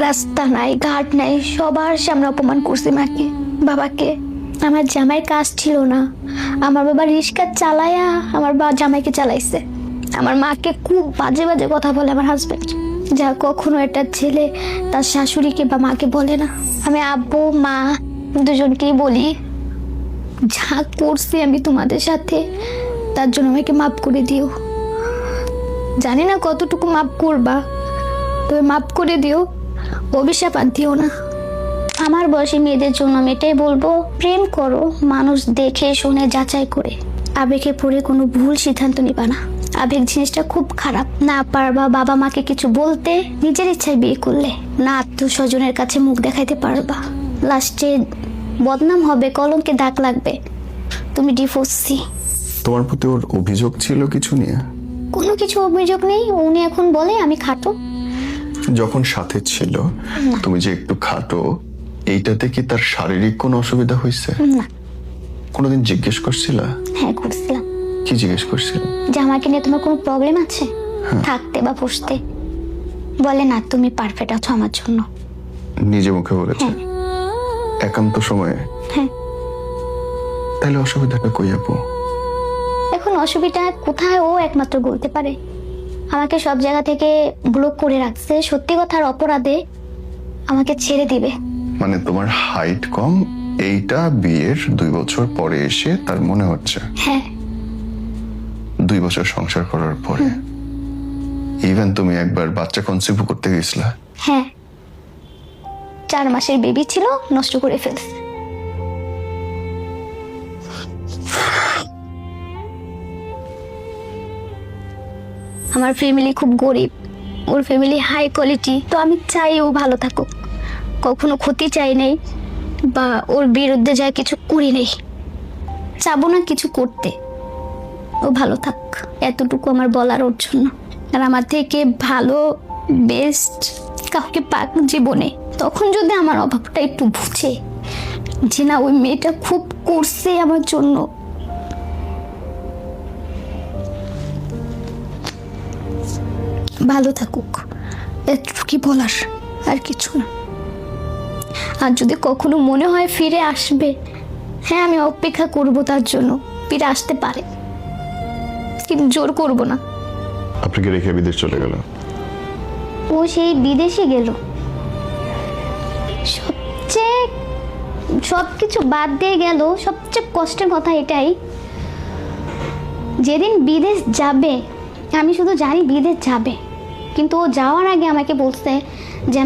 রাস্তা নাই, ঘাট নাই, সবার সামনে অপমান করছে মাকে, বাবাকে। আমার জামাই কাজ ছিল না, আমার বাবা রিক্সা চালায়া আমার জামাইকে চালাইছে। আমার মাকে খুব বাজে বাজে কথা বলে আমার হাজবেন্ড, যা কখনো একটা ছেলে তার শাশুড়িকে বা মাকে বলে না। আমি আব্বু মা দুজনকেই বলি, যা করছি আমি তোমাদের সাথে তার জন্য আমাকে মাফ করে দিও। জানি না কতটুকু মাফ করবা, তবে মাফ করে দিও, অভিশাপ আর দিও না। আমার বয়সী মেয়েদের জন্য আমি এটাই বলবো, প্রেম করো মানুষ দেখে শুনে যাচাই করে, আবেগে পড়ে কোনো ভুল সিদ্ধান্ত নিবা না। আবেগ জিনিসটা খুব খারাপ। না পারবা বাবা মাকে কিছু বলতে, নিজের ইচ্ছায় বিয়ে করলে না আত্মীয় স্বজনের কাছে মুখ দেখাইতে পারবা, লাস্টে বদনাম হবে, কলঙ্কে দাগ লাগবে, তুমি ডিভোর্সি। তোমার প্রতি ওর অভিযোগ ছিল কিছু নিয়ে? কোনো কিছু অভিযোগ নেই, উনি এখন বলে আমি খাটো। যখন সাথে ছিল তুমি যে একটু খাটো, এইটাতে কি তার শারীরিক কোনো অসুবিধা হয়েছে? না। কোনোদিন জিজ্ঞেস করছিলা? হ্যাঁ করছিলাম। কি জিজ্ঞেস করছিল? যে আমাকে নিয়ে তোমার কোনো প্রবলেম আছে থাকতে বা বসতে? বলে না, তুমি পারফেক্ট আছো আমার জন্য। নিজে মুখে বলেছে? একান্ত সময়ে? হ্যাঁ। তাহলে অসুবিধাটা কই আপু? এখন অসুবিধা কোথায় ও একমাত্র বলতে পারে। আমাকে সব জায়গা থেকে ব্লক করে রাখছে, সত্যি কথার অপরাধে আমাকে ছেড়ে দিবে। মানে তোমার হাইট কম, এইটা বিয়ের 2 বছর পরে এসে তার মনে হচ্ছে? হ্যাঁ। 2 বছর সংসার করার পরে ইভেন তুমি একবার বাচ্চা কনসিভ করতে গেছিলা? হ্যাঁ, 4 মাসের বেবি ছিল, নষ্ট করে ফেলছে। আমার ফ্যামিলি খুব গরিব, ওর ফ্যামিলি হাই কোয়ালিটি, তো আমি চাই ও ভালো থাকুক, কখনো ক্ষতি চাই নাই বা ওর বিরুদ্ধে যা কিছু করি নেই, চাবো না কিছু করতে, ও ভালো থাক, এতটুকু আমার বলার ওর জন্য। আর আমার থেকে ভালো বেস্ট কাউকে পাক জীবনে, তখন যদি আমার অভাবটা একটু বুঝে যে না ওই মেয়েটা খুব করছে আমার জন্য। ভালো থাকুক, এতটুকুই বলার, আর কিছু না। আর যদি কখনো মনে হয় ফিরে আসবে, হ্যাঁ আমি অপেক্ষা করব তার জন্য, ফিরে আসতে পারে, কিন্তু জোর করব না। আপনাকে রেখে বিদেশ চলে গেল? ও সেই বিদেশে গেল, সবকিছু বাদ দিয়ে গেল। সবচেয়ে কষ্টের কথা এটাই, যেদিন বিদেশ যাবে, আমি শুধু জানি বিদেশ যাবে, কিন্তু ও যাওয়ার আগে আমাকে বলছে যে আমি